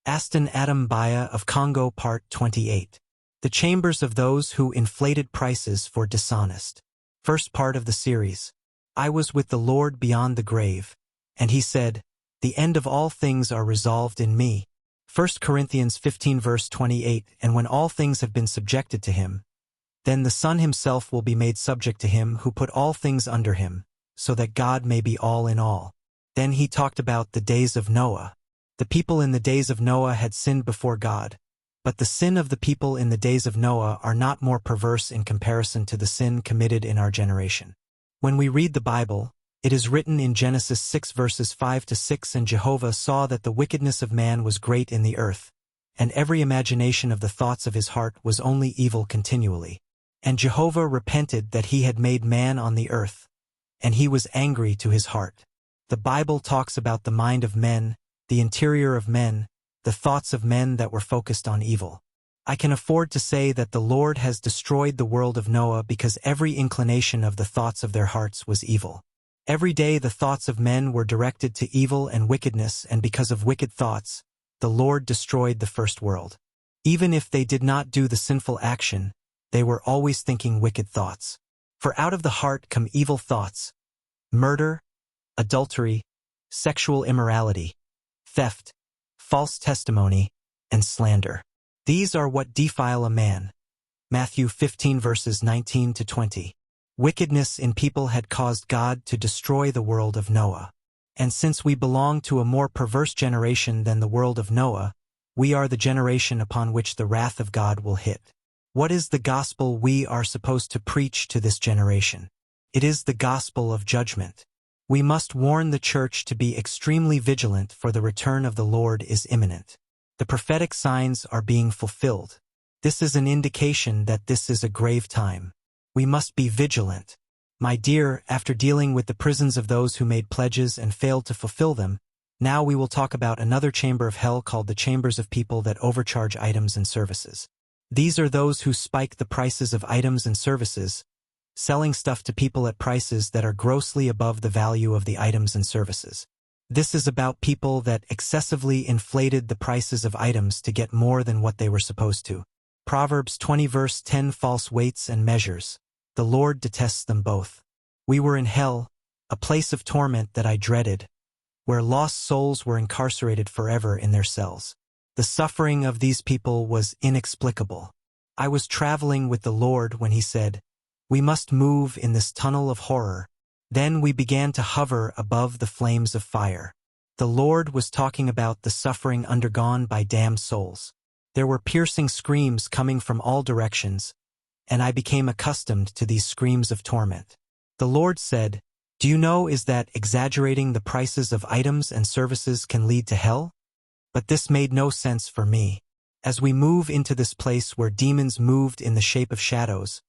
ASTON MBAYA of Congo Part 28. The Chambers of Those Who Inflated Prices for Dishonest. First part of the series. I was with the Lord beyond the grave, and he said, "The end of all things are resolved in me." 1 Corinthians 15 verse 28. And when all things have been subjected to him, then the Son himself will be made subject to him who put all things under him, so that God may be all in all. Then he talked about the days of Noah. The people in the days of Noah had sinned before God, but the sin of the people in the days of Noah are not more perverse in comparison to the sin committed in our generation. When we read the Bible, it is written in Genesis 6 verses 5 to 6, "And Jehovah saw that the wickedness of man was great in the earth, and every imagination of the thoughts of his heart was only evil continually. And Jehovah repented that he had made man on the earth, and he was angry to his heart." The Bible talks about the mind of men, the interior of men, the thoughts of men that were focused on evil. I can afford to say that the Lord has destroyed the world of Noah because every inclination of the thoughts of their hearts was evil. Every day the thoughts of men were directed to evil and wickedness, and because of wicked thoughts, the Lord destroyed the first world. Even if they did not do the sinful action, they were always thinking wicked thoughts. For out of the heart come evil thoughts, murder, adultery, sexual immorality, theft, false testimony, and slander. These are what defile a man. Matthew 15 verses 19 to 20. Wickedness in people had caused God to destroy the world of Noah. And since we belong to a more perverse generation than the world of Noah, we are the generation upon which the wrath of God will hit. What is the gospel we are supposed to preach to this generation? It is the gospel of judgment. We must warn the church to be extremely vigilant, for the return of the Lord is imminent. The prophetic signs are being fulfilled. This is an indication that this is a grave time. We must be vigilant. My dear, after dealing with the prisons of those who made pledges and failed to fulfill them, now we will talk about another chamber of hell called the chambers of people that overcharge items and services. These are those who spike the prices of items and services, selling stuff to people at prices that are grossly above the value of the items and services. This is about people that excessively inflated the prices of items to get more than what they were supposed to. Proverbs 20 verse 10. False weights and measures. The Lord detests them both. We were in hell, a place of torment that I dreaded, where lost souls were incarcerated forever in their cells. The suffering of these people was inexplicable. I was traveling with the Lord when he said, "We must move in this tunnel of horror." Then we began to hover above the flames of fire. The Lord was talking about the suffering undergone by damned souls. There were piercing screams coming from all directions, and I became accustomed to these screams of torment. The Lord said, "Do you know is that exaggerating the prices of items and services can lead to hell?" But this made no sense for me. As we move into this place where demons moved in the shape of shadows,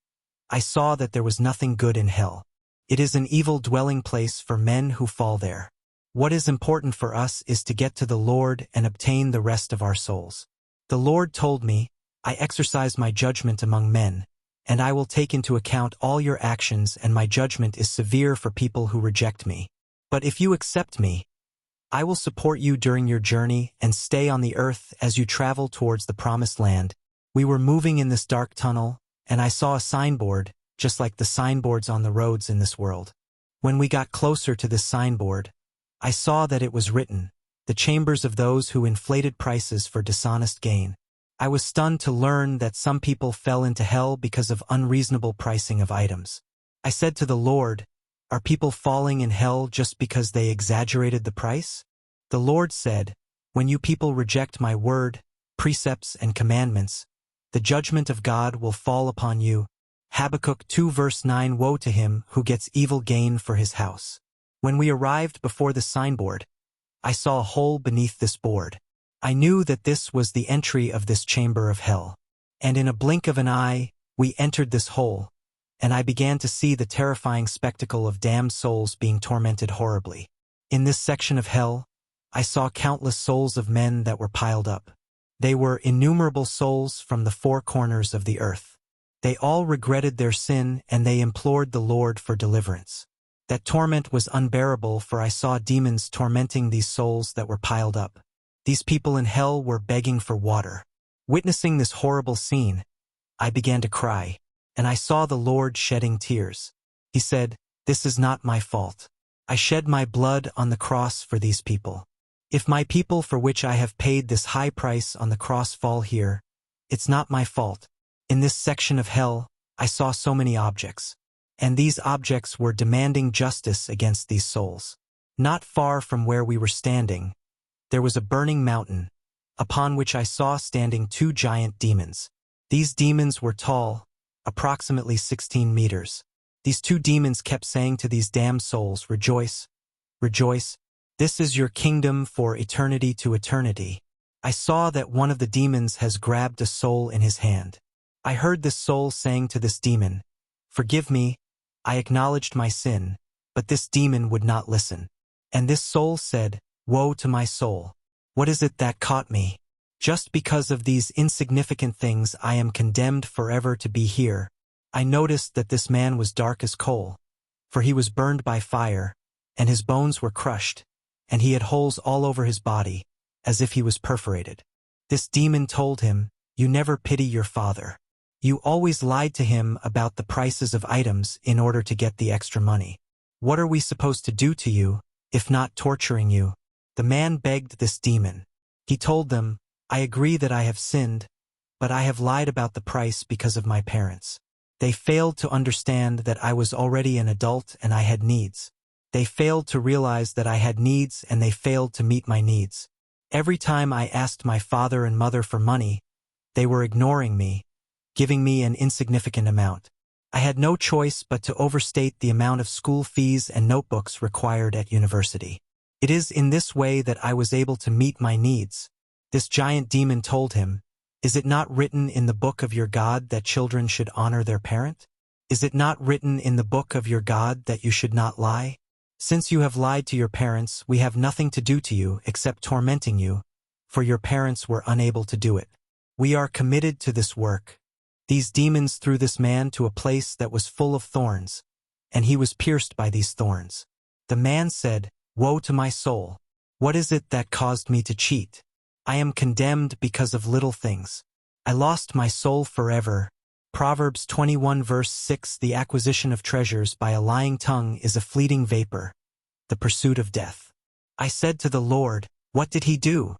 I saw that there was nothing good in hell. It is an evil dwelling place for men who fall there. What is important for us is to get to the Lord and obtain the rest of our souls. The Lord told me, "I exercise my judgment among men, and I will take into account all your actions, and my judgment is severe for people who reject me. But if you accept me, I will support you during your journey and stay on the earth as you travel towards the promised land." We were moving in this dark tunnel, and I saw a signboard, just like the signboards on the roads in this world. When we got closer to this signboard, I saw that it was written, "The chambers of those who inflated prices for dishonest gain." I was stunned to learn that some people fell into hell because of unreasonable pricing of items. I said to the Lord, "Are people falling in hell just because they exaggerated the price?" The Lord said, "When you people reject my word, precepts, and commandments, the judgment of God will fall upon you." Habakkuk 2 verse 9. Woe to him who gets evil gain for his house. When we arrived before the signboard, I saw a hole beneath this board. I knew that this was the entry of this chamber of hell. And in a blink of an eye, we entered this hole, and I began to see the terrifying spectacle of damned souls being tormented horribly. In this section of hell, I saw countless souls of men that were piled up. They were innumerable souls from the four corners of the earth. They all regretted their sin, and they implored the Lord for deliverance. That torment was unbearable, for I saw demons tormenting these souls that were piled up. These people in hell were begging for water. Witnessing this horrible scene, I began to cry, and I saw the Lord shedding tears. He said, "This is not my fault. I shed my blood on the cross for these people. If my people for which I have paid this high price on the cross fall here, it's not my fault." In this section of hell, I saw so many objects, and these objects were demanding justice against these souls. Not far from where we were standing, there was a burning mountain, upon which I saw standing two giant demons. These demons were tall, approximately 16 meters. These two demons kept saying to these damned souls, "Rejoice, rejoice, this is your kingdom for eternity to eternity." I saw that one of the demons has grabbed a soul in his hand. I heard this soul saying to this demon, "Forgive me, I acknowledged my sin," but this demon would not listen. And this soul said, "Woe to my soul! What is it that caught me? Just because of these insignificant things I am condemned forever to be here." I noticed that this man was dark as coal, for he was burned by fire, and his bones were crushed, and he had holes all over his body, as if he was perforated. This demon told him, "You never pity your father. You always lied to him about the prices of items in order to get the extra money. What are we supposed to do to you, if not torturing you?" The man begged this demon. He told them, "I agree that I have sinned, but I have lied about the price because of my parents. They failed to understand that I was already an adult and I had needs. They failed to realize that I had needs and they failed to meet my needs. Every time I asked my father and mother for money, they were ignoring me, giving me an insignificant amount. I had no choice but to overstate the amount of school fees and notebooks required at university. It is in this way that I was able to meet my needs." This giant demon told him, "Is it not written in the book of your God that children should honor their parent? Is it not written in the book of your God that you should not lie? Since you have lied to your parents, we have nothing to do to you except tormenting you, for your parents were unable to do it. We are committed to this work." These demons threw this man to a place that was full of thorns, and he was pierced by these thorns. The man said, "Woe to my soul! What is it that caused me to cheat? I am condemned because of little things. I lost my soul forever." Proverbs 21 verse 6. The acquisition of treasures by a lying tongue is a fleeting vapor, the pursuit of death. I said to the Lord, "What did he do?"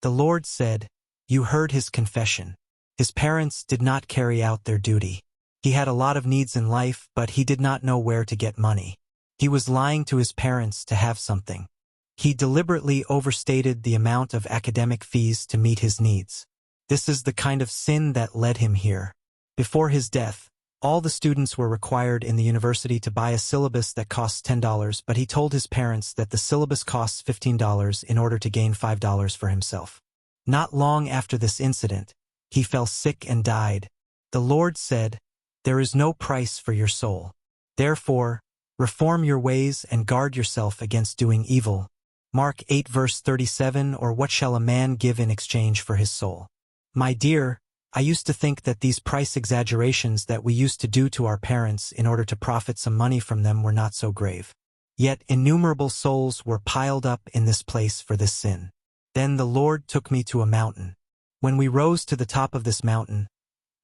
The Lord said, "You heard his confession. His parents did not carry out their duty. He had a lot of needs in life, but he did not know where to get money. He was lying to his parents to have something. He deliberately overstated the amount of academic fees to meet his needs. This is the kind of sin that led him here." Before his death, all the students were required in the university to buy a syllabus that costs $10, but he told his parents that the syllabus costs $15 in order to gain $5 for himself. Not long after this incident, he fell sick and died. The Lord said, "There is no price for your soul. Therefore, reform your ways and guard yourself against doing evil." Mark 8 verse 37. Or what shall a man give in exchange for his soul? My dear, I used to think that these price exaggerations that we used to do to our parents in order to profit some money from them were not so grave. Yet innumerable souls were piled up in this place for this sin. Then the Lord took me to a mountain. When we rose to the top of this mountain,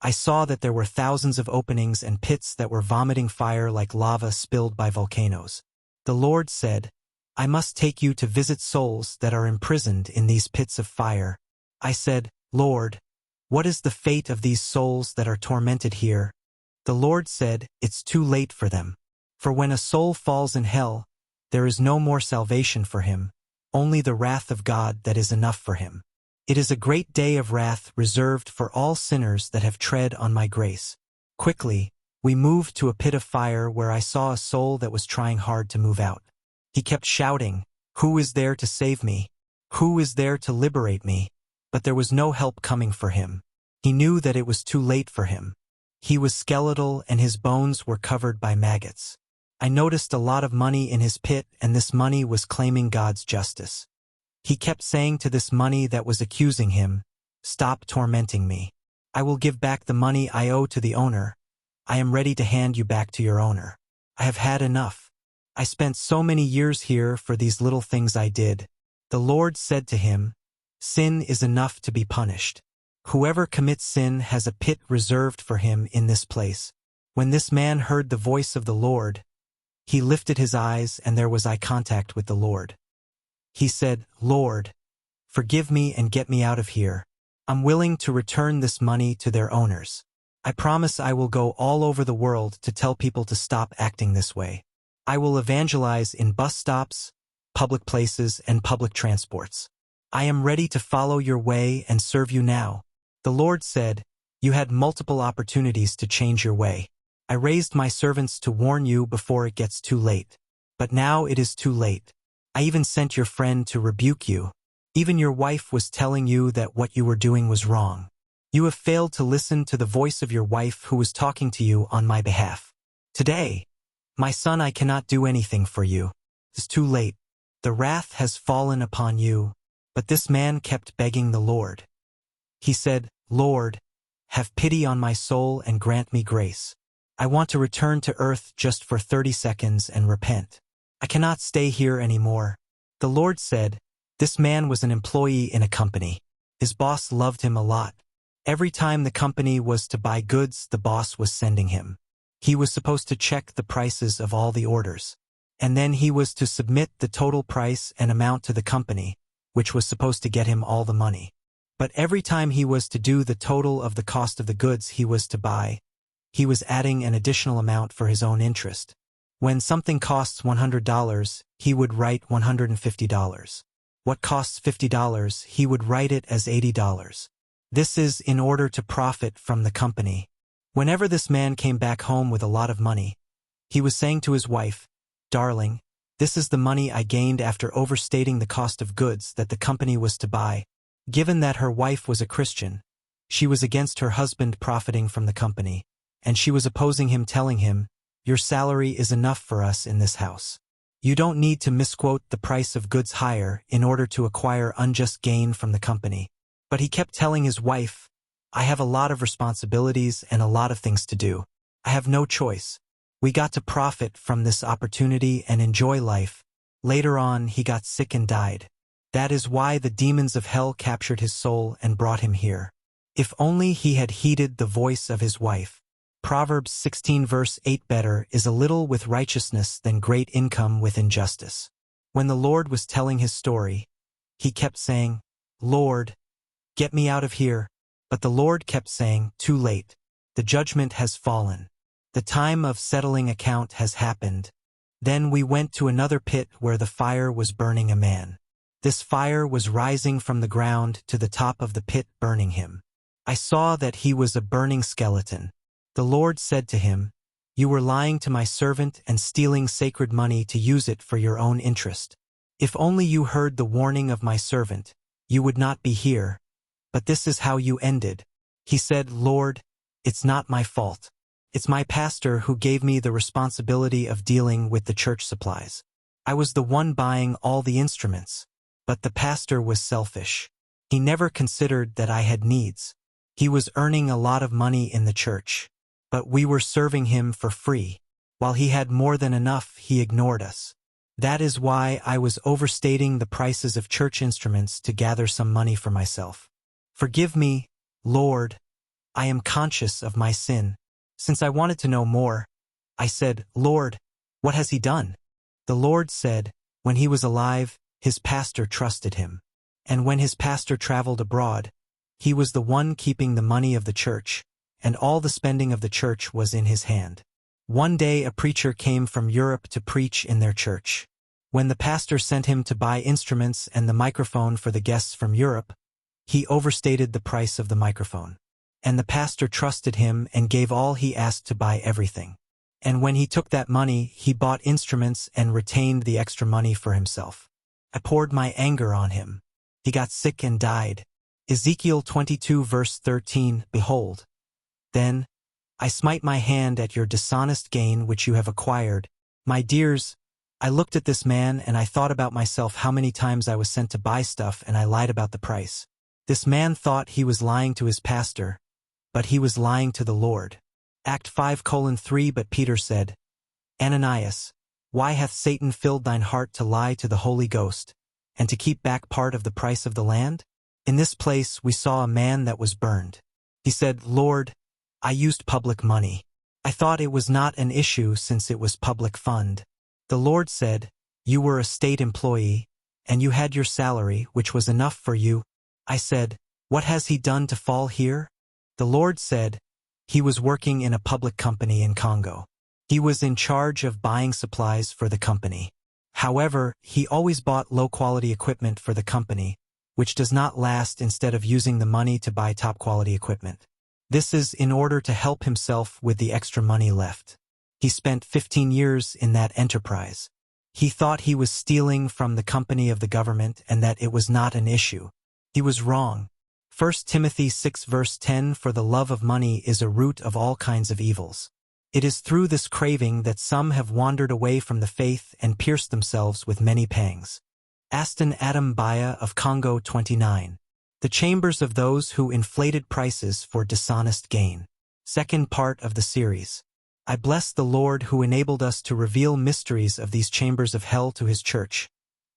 I saw that there were thousands of openings and pits that were vomiting fire like lava spilled by volcanoes. The Lord said, "I must take you to visit souls that are imprisoned in these pits of fire." I said, "Lord, what is the fate of these souls that are tormented here?" The Lord said, "It's too late for them. For when a soul falls in hell, there is no more salvation for him, only the wrath of God that is enough for him. It is a great day of wrath reserved for all sinners that have tread on my grace." Quickly, we moved to a pit of fire where I saw a soul that was trying hard to move out. He kept shouting, "Who is there to save me? Who is there to liberate me?" But there was no help coming for him. He knew that it was too late for him. He was skeletal and his bones were covered by maggots. I noticed a lot of money in his pit, and this money was claiming God's justice. He kept saying to this money that was accusing him, "Stop tormenting me. I will give back the money I owe to the owner. I am ready to hand you back to your owner. I have had enough. I spent so many years here for these little things I did." The Lord said to him, Sin is enough to be punished. Whoever commits sin has a pit reserved for him in this place. When this man heard the voice of the Lord, he lifted his eyes and there was eye contact with the Lord. He said, "Lord, forgive me and get me out of here. I'm willing to return this money to their owners. I promise I will go all over the world to tell people to stop acting this way. I will evangelize in bus stops, public places, and public transports. I am ready to follow your way and serve you now." The Lord said, "You had multiple opportunities to change your way. I raised my servants to warn you before it gets too late. But now it is too late. I even sent your friend to rebuke you. Even your wife was telling you that what you were doing was wrong. You have failed to listen to the voice of your wife who was talking to you on my behalf. Today, my son, I cannot do anything for you. It's too late. The wrath has fallen upon you." But this man kept begging the Lord. He said, "Lord, have pity on my soul and grant me grace. I want to return to earth just for 30 seconds and repent. I cannot stay here anymore." The Lord said, this man was an employee in a company. His boss loved him a lot. Every time the company was to buy goods, the boss was sending him. He was supposed to check the prices of all the orders. And then he was to submit the total price and amount to the company, which was supposed to get him all the money. But every time he was to do the total of the cost of the goods he was to buy, he was adding an additional amount for his own interest. When something costs $100, he would write $150. What costs $50, he would write it as $80. This is in order to profit from the company. Whenever this man came back home with a lot of money, he was saying to his wife, "Darling, this is the money I gained after overstating the cost of goods that the company was to buy." Given that her wife was a Christian, she was against her husband profiting from the company, and she was opposing him, telling him, "Your salary is enough for us in this house. You don't need to misquote the price of goods higher in order to acquire unjust gain from the company." But he kept telling his wife, "I have a lot of responsibilities and a lot of things to do. I have no choice. We got to profit from this opportunity and enjoy life." Later on, he got sick and died. That is why the demons of hell captured his soul and brought him here. If only he had heeded the voice of his wife. Proverbs 16 verse 8, "Better is a little with righteousness than great income with injustice." When the Lord was telling his story, he kept saying, "Lord, get me out of here." But the Lord kept saying, "Too late. The judgment has fallen. The time of settling account has happened." Then we went to another pit where the fire was burning a man. This fire was rising from the ground to the top of the pit, burning him. I saw that he was a burning skeleton. The Lord said to him, "You were lying to my servant and stealing sacred money to use it for your own interest. If only you heard the warning of my servant, you would not be here. But this is how you ended." He said, "Lord, it's not my fault. It's my pastor who gave me the responsibility of dealing with the church supplies. I was the one buying all the instruments. But the pastor was selfish. He never considered that I had needs. He was earning a lot of money in the church, but we were serving him for free. While he had more than enough, he ignored us. That is why I was overstating the prices of church instruments to gather some money for myself. Forgive me, Lord. I am conscious of my sin." Since I wanted to know more, I said, "Lord, what has he done?" The Lord said, "When he was alive, his pastor trusted him. And when his pastor traveled abroad, he was the one keeping the money of the church, and all the spending of the church was in his hand. One day a preacher came from Europe to preach in their church. When the pastor sent him to buy instruments and the microphone for the guests from Europe, he overstated the price of the microphone. And the pastor trusted him and gave all he asked to buy everything. And when he took that money, he bought instruments and retained the extra money for himself. I poured my anger on him. He got sick and died. Ezekiel 22 verse 13, "Behold, then I smite my hand at your dishonest gain which you have acquired." My dears, I looked at this man and I thought about myself how many times I was sent to buy stuff and I lied about the price. This man thought he was lying to his pastor, but he was lying to the Lord. Act 5:3 But Peter said, "Ananias, why hath Satan filled thine heart to lie to the Holy Ghost, and to keep back part of the price of the land?" In this place we saw a man that was burned. He said, Lord, I used public money. I thought it was not an issue since it was public fund. The Lord said, you were a state employee, and you had your salary, which was enough for you. I said, what has he done to fall here? The Lord said, he was working in a public company in Congo. He was in charge of buying supplies for the company. However, he always bought low-quality equipment for the company, which does not last instead of using the money to buy top-quality equipment. This is in order to help himself with the extra money left. He spent 15 years in that enterprise. He thought he was stealing from the company of the government and that it was not an issue. He was wrong. 1 Timothy 6 verse 10 For the love of money is a root of all kinds of evils. It is through this craving that some have wandered away from the faith and pierced themselves with many pangs. ASTON MBAYA of Congo 29. The chambers of those who inflated prices for dishonest gain. Second part of the series. I bless the Lord who enabled us to reveal mysteries of these chambers of hell to his church,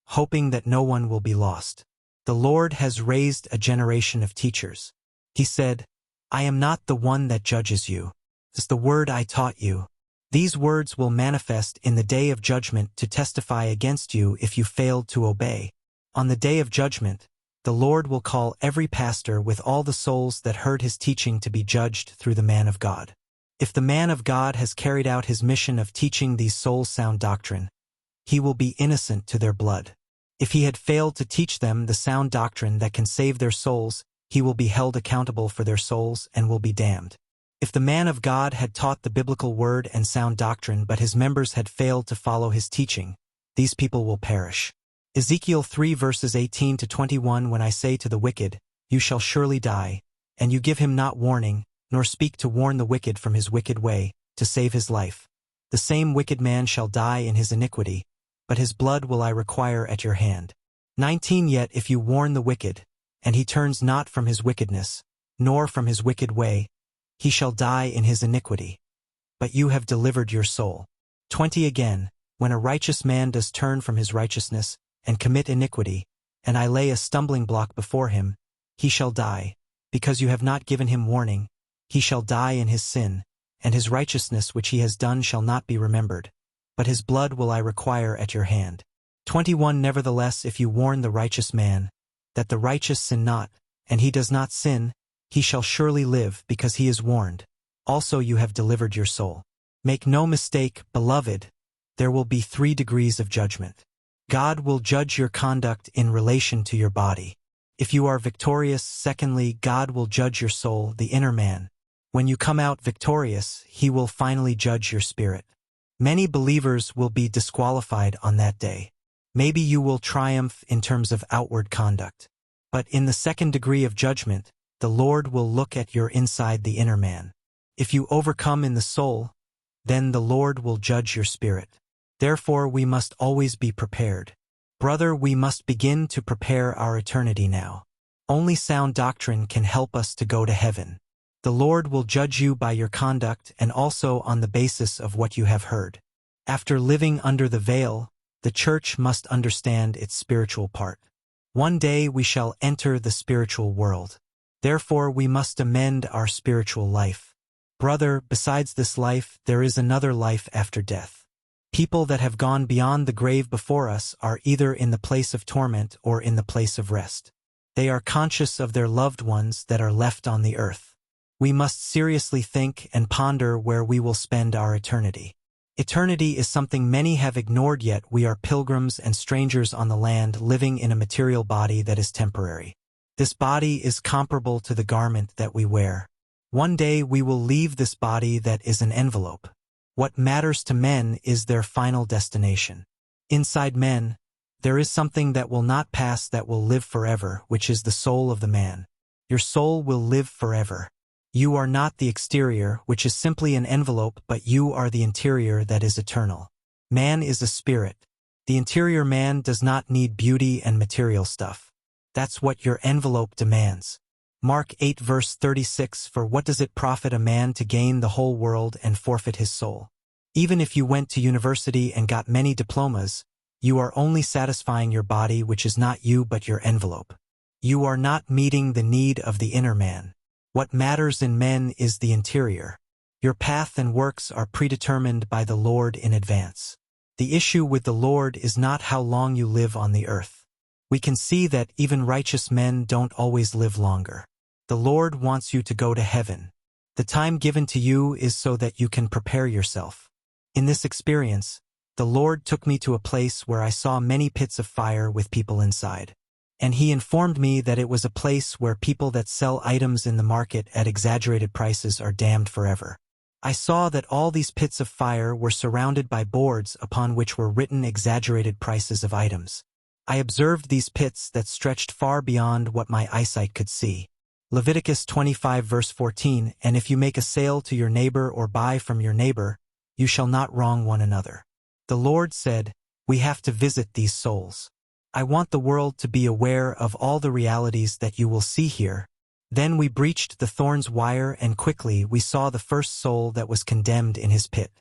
hoping that no one will be lost. The Lord has raised a generation of teachers. He said, I am not the one that judges you. It's the word I taught you. These words will manifest in the day of judgment to testify against you if you failed to obey. On the day of judgment, the Lord will call every pastor with all the souls that heard his teaching to be judged through the man of God. If the man of God has carried out his mission of teaching these souls sound doctrine, he will be innocent to their blood. If he had failed to teach them the sound doctrine that can save their souls, he will be held accountable for their souls and will be damned. If the man of God had taught the biblical word and sound doctrine but his members had failed to follow his teaching, these people will perish. Ezekiel 3 verses 18 to 21 When I say to the wicked, you shall surely die, and you give him not warning, nor speak to warn the wicked from his wicked way, to save his life. The same wicked man shall die in his iniquity, but his blood will I require at your hand. 19 Yet if you warn the wicked, and he turns not from his wickedness, nor from his wicked way, he shall die in his iniquity. But you have delivered your soul. 20 Again, when a righteous man does turn from his righteousness, and commit iniquity, and I lay a stumbling block before him, he shall die, because you have not given him warning, he shall die in his sin, and his righteousness which he has done shall not be remembered, but his blood will I require at your hand. 21 Nevertheless if you warn the righteous man, that the righteous sin not, and he does not sin, he shall surely live because he is warned. Also you have delivered your soul. Make no mistake, beloved, there will be 3 degrees of judgment. God will judge your conduct in relation to your body. If you are victorious, secondly, God will judge your soul, the inner man. When you come out victorious, he will finally judge your spirit. Many believers will be disqualified on that day. Maybe you will triumph in terms of outward conduct. But in the second degree of judgment, the Lord will look at your inside, the inner man. If you overcome in the soul, then the Lord will judge your spirit. Therefore we must always be prepared. Brother, we must begin to prepare our eternity now. Only sound doctrine can help us to go to heaven. The Lord will judge you by your conduct and also on the basis of what you have heard. After living under the veil, the church must understand its spiritual part. One day we shall enter the spiritual world. Therefore we must amend our spiritual life. Brother, besides this life, there is another life after death. People that have gone beyond the grave before us are either in the place of torment or in the place of rest. They are conscious of their loved ones that are left on the earth. We must seriously think and ponder where we will spend our eternity. Eternity is something many have ignored, yet we are pilgrims and strangers on the land living in a material body that is temporary. This body is comparable to the garment that we wear. One day we will leave this body that is an envelope. What matters to men is their final destination. Inside men, there is something that will not pass, that will live forever, which is the soul of the man. Your soul will live forever. You are not the exterior, which is simply an envelope, but you are the interior that is eternal. Man is a spirit. The interior man does not need beauty and material stuff. That's what your envelope demands. Mark 8 verse 36 For what does it profit a man to gain the whole world and forfeit his soul? Even if you went to university and got many diplomas, you are only satisfying your body, which is not you but your envelope. You are not meeting the need of the inner man. What matters in men is the interior. Your path and works are predetermined by the Lord in advance. The issue with the Lord is not how long you live on the earth. We can see that even righteous men don't always live longer. The Lord wants you to go to heaven. The time given to you is so that you can prepare yourself. In this experience, the Lord took me to a place where I saw many pits of fire with people inside. And He informed me that it was a place where people that sell items in the market at exaggerated prices are damned forever. I saw that all these pits of fire were surrounded by boards upon which were written exaggerated prices of items. I observed these pits that stretched far beyond what my eyesight could see. Leviticus 25 verse 14, and if you make a sale to your neighbor or buy from your neighbor, you shall not wrong one another. The Lord said, we have to visit these souls. I want the world to be aware of all the realities that you will see here. Then we breached the thorns wire and quickly we saw the first soul that was condemned in his pit.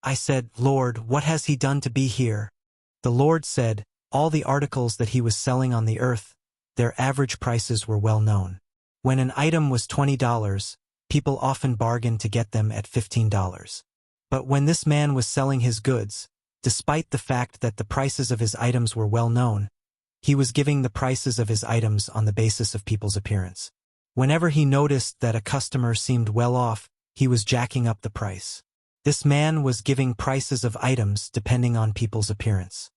I said, Lord, what has he done to be here? The Lord said, all the articles that he was selling on the earth, their average prices were well known. When an item was $20, people often bargained to get them at $15. But when this man was selling his goods, despite the fact that the prices of his items were well known, he was giving the prices of his items on the basis of people's appearance. Whenever he noticed that a customer seemed well off, he was jacking up the price. This man was giving prices of items depending on people's appearance.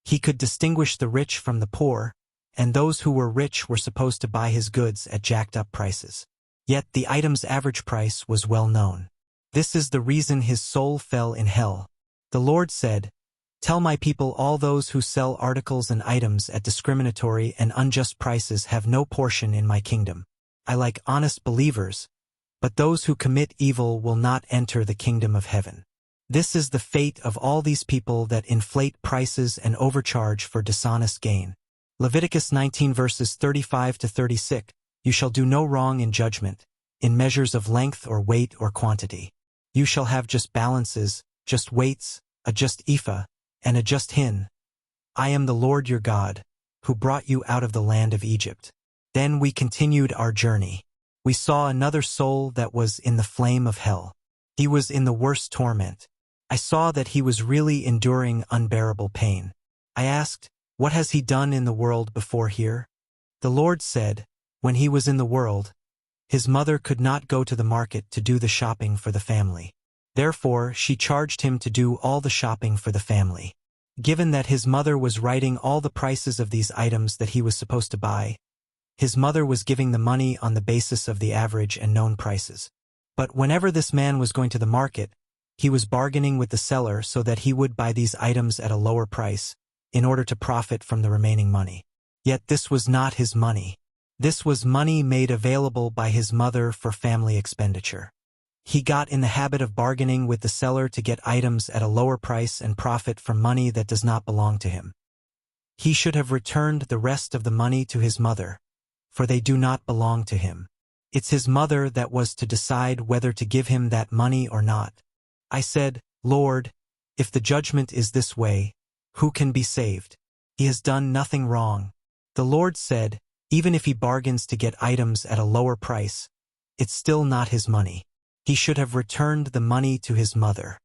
He could distinguish the rich from the poor, and those who were rich were supposed to buy his goods at jacked-up prices. Yet the item's average price was well known. This is the reason his soul fell in hell. The Lord said, tell my people all those who sell articles and items at discriminatory and unjust prices have no portion in my kingdom. I like honest believers, but those who commit evil will not enter the kingdom of heaven. This is the fate of all these people that inflate prices and overcharge for dishonest gain. Leviticus 19 verses 35 to 36, you shall do no wrong in judgment, in measures of length or weight or quantity. You shall have just balances, just weights, a just ephah, and a just hin. I am the Lord your God, who brought you out of the land of Egypt. Then we continued our journey. We saw another soul that was in the flame of hell. He was in the worst torment. I saw that he was really enduring unbearable pain. I asked, what has he done in the world before here? The Lord said, when he was in the world, his mother could not go to the market to do the shopping for the family. Therefore, she charged him to do all the shopping for the family. Given that his mother was writing all the prices of these items that he was supposed to buy, his mother was giving the money on the basis of the average and known prices. But whenever this man was going to the market, he was bargaining with the seller so that he would buy these items at a lower price, in order to profit from the remaining money. Yet this was not his money. This was money made available by his mother for family expenditure. He got in the habit of bargaining with the seller to get items at a lower price and profit from money that does not belong to him. He should have returned the rest of the money to his mother, for they do not belong to him. It's his mother that was to decide whether to give him that money or not. I said, Lord, if the judgment is this way, who can be saved? He has done nothing wrong. The Lord said, even if he bargains to get items at a lower price, it's still not his money. He should have returned the money to his mother.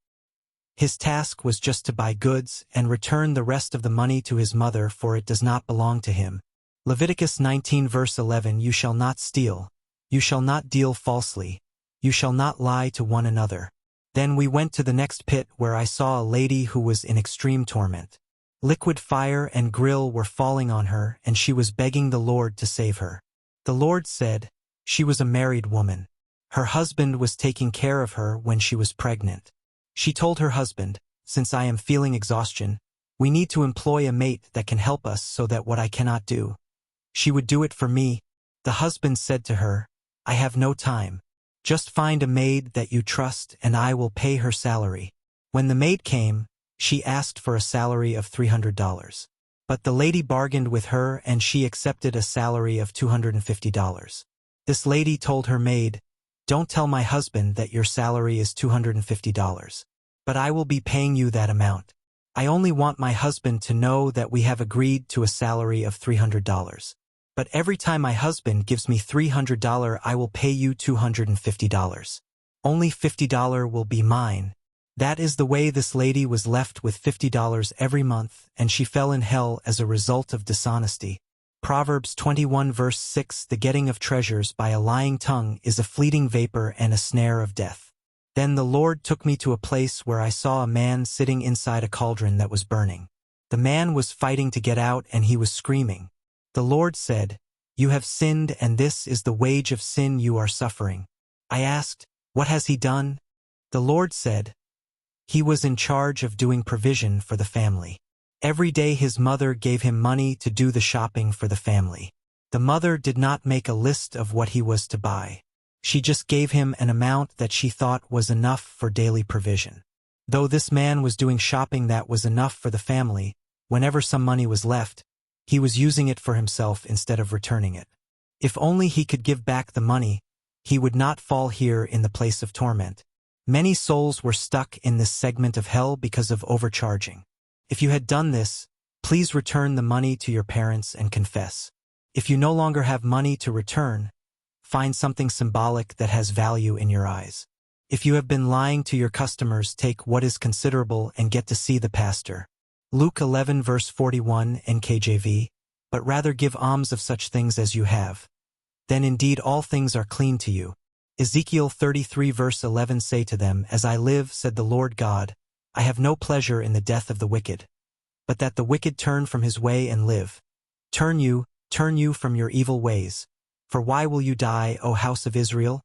His task was just to buy goods and return the rest of the money to his mother, for it does not belong to him. Leviticus 19 verse 11, you shall not steal. You shall not deal falsely. You shall not lie to one another. Then we went to the next pit where I saw a lady who was in extreme torment. Liquid fire and grill were falling on her, and she was begging the Lord to save her. The Lord said, she was a married woman. Her husband was taking care of her when she was pregnant. She told her husband, since I am feeling exhaustion, we need to employ a mate that can help us so that what I cannot do, she would do it for me. The husband said to her, I have no time. Just find a maid that you trust and I will pay her salary. When the maid came, she asked for a salary of $300. But the lady bargained with her and she accepted a salary of $250. This lady told her maid, don't tell my husband that your salary is $250. But I will be paying you that amount. I only want my husband to know that we have agreed to a salary of $300. But every time my husband gives me $300, I will pay you $250. Only $50 will be mine. That is the way this lady was left with $50 every month, and she fell in hell as a result of dishonesty. Proverbs 21 verse 6 The getting of treasures by a lying tongue is a fleeting vapor and a snare of death. Then the Lord took me to a place where I saw a man sitting inside a cauldron that was burning. The man was fighting to get out and he was screaming. The Lord said, "You have sinned, and this is the wage of sin you are suffering." I asked, "What has he done?" The Lord said, "He was in charge of doing provision for the family. Every day his mother gave him money to do the shopping for the family. The mother did not make a list of what he was to buy. She just gave him an amount that she thought was enough for daily provision. Though this man was doing shopping that was enough for the family, whenever some money was left, he was using it for himself instead of returning it. If only he could give back the money, he would not fall here in the place of torment." Many souls were stuck in this segment of hell because of overcharging. If you had done this, please return the money to your parents and confess. If you no longer have money to return, find something symbolic that has value in your eyes. If you have been lying to your customers, take what is considerable and get to see the pastor. Luke 11 verse 41 NKJV, "But rather give alms of such things as you have. Then indeed all things are clean to you." Ezekiel 33 verse 11 Say to them, "As I live, said the Lord God, I have no pleasure in the death of the wicked, but that the wicked turn from his way and live. Turn you from your evil ways. For why will you die, O house of Israel?